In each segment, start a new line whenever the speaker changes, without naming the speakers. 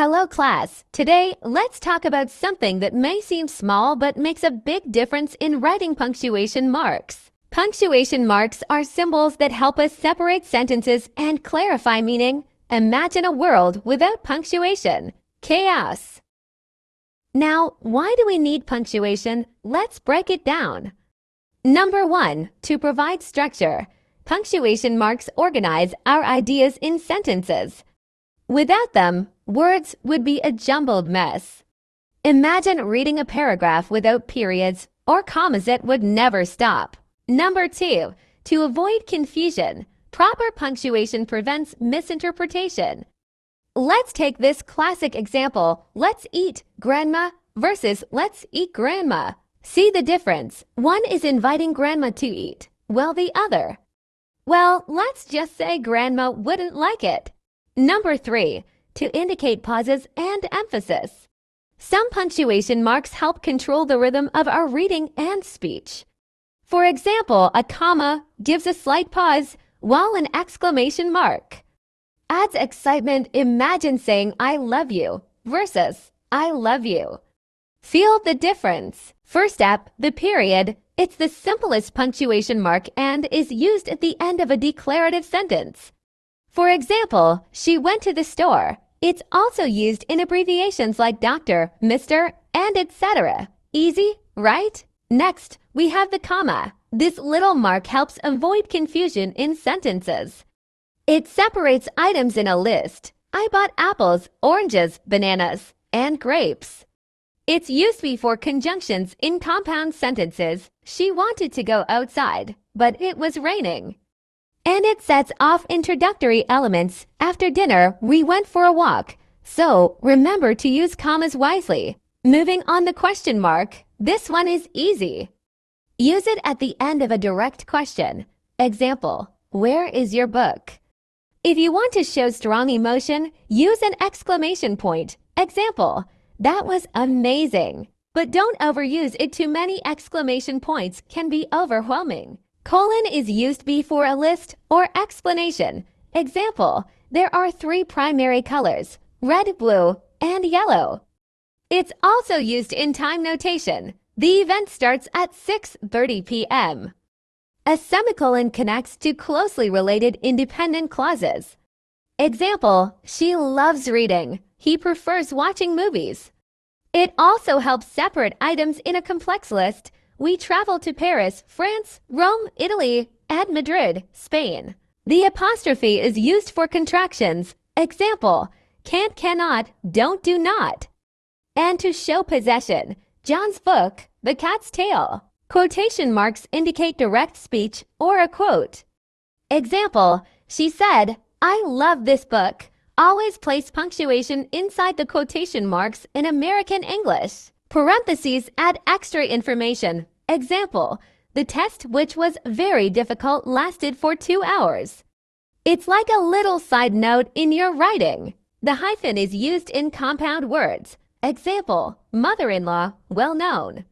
Hello class! Today, let's talk about something that may seem small but makes a big difference in writing punctuation marks. Punctuation marks are symbols that help us separate sentences and clarify meaning. Imagine a world without punctuation. Chaos! Now, why do we need punctuation? Let's break it down. Number 1. To provide structure. Punctuation marks organize our ideas in sentences. Without them, words would be a jumbled mess. Imagine reading a paragraph without periods or commas that would never stop. Number 2. To avoid confusion. Proper punctuation prevents misinterpretation. Let's take this classic example, let's eat grandma versus let's eat grandma. See the difference? One is inviting grandma to eat, while the other, well, let's just say grandma wouldn't like it. Number 3. To indicate pauses and emphasis. Some punctuation marks help control the rhythm of our reading and speech. For example, a comma gives a slight pause, while an exclamation mark adds excitement. Imagine saying I love you versus I love you. Feel the difference. First step, the period. It's the simplest punctuation mark and is used at the end of a declarative sentence. For example, she went to the store. It's also used in abbreviations like Dr., Mr., and etc. Easy, right? Next, we have the comma. This little mark helps avoid confusion in sentences. It separates items in a list. I bought apples, oranges, bananas, and grapes. It's used before conjunctions in compound sentences. She wanted to go outside, but it was raining. And it sets off introductory elements. After dinner, we went for a walk. So, remember to use commas wisely. Moving on the question mark. This one is easy. Use it at the end of a direct question. Example, where is your book? If you want to show strong emotion, use an exclamation point. Example, that was amazing. But don't overuse it. Too many exclamation points can be overwhelming. Colon is used before a list or explanation. Example, there are 3 primary colors, red, blue, and yellow. It's also used in time notation. The event starts at 6:30 p.m. A semicolon connects to closely related independent clauses. Example, she loves reading. He prefers watching movies. It also helps separate items in a complex list. We travel to Paris, France, Rome, Italy, and Madrid, Spain. The apostrophe is used for contractions. Example, can't, cannot, don't, do not. And to show possession. John's book, The Cat's Tail. Quotation marks indicate direct speech or a quote. Example, she said, I love this book. Always place punctuation inside the quotation marks in American English. Parentheses add extra information. Example, the test, which was very difficult, lasted for 2 hours. It's like a little side note in your writing. The hyphen is used in compound words. Example, mother-in-law, well known.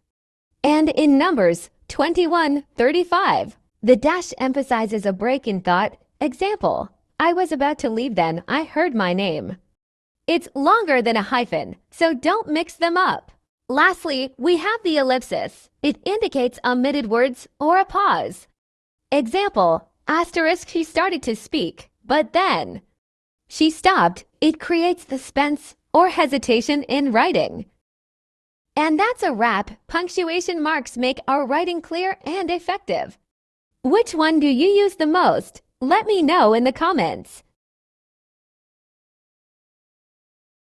And in numbers 21:35, the dash emphasizes a break in thought. Example, I was about to leave then I heard my name. It's longer than a hyphen, so don't mix them up. Lastly, we have the ellipsis. It indicates omitted words or a pause. Example, asterisk, she started to speak, but then she stopped. It creates suspense or hesitation in writing. And that's a wrap. Punctuation marks make our writing clear and effective. Which one do you use the most? Let me know in the comments.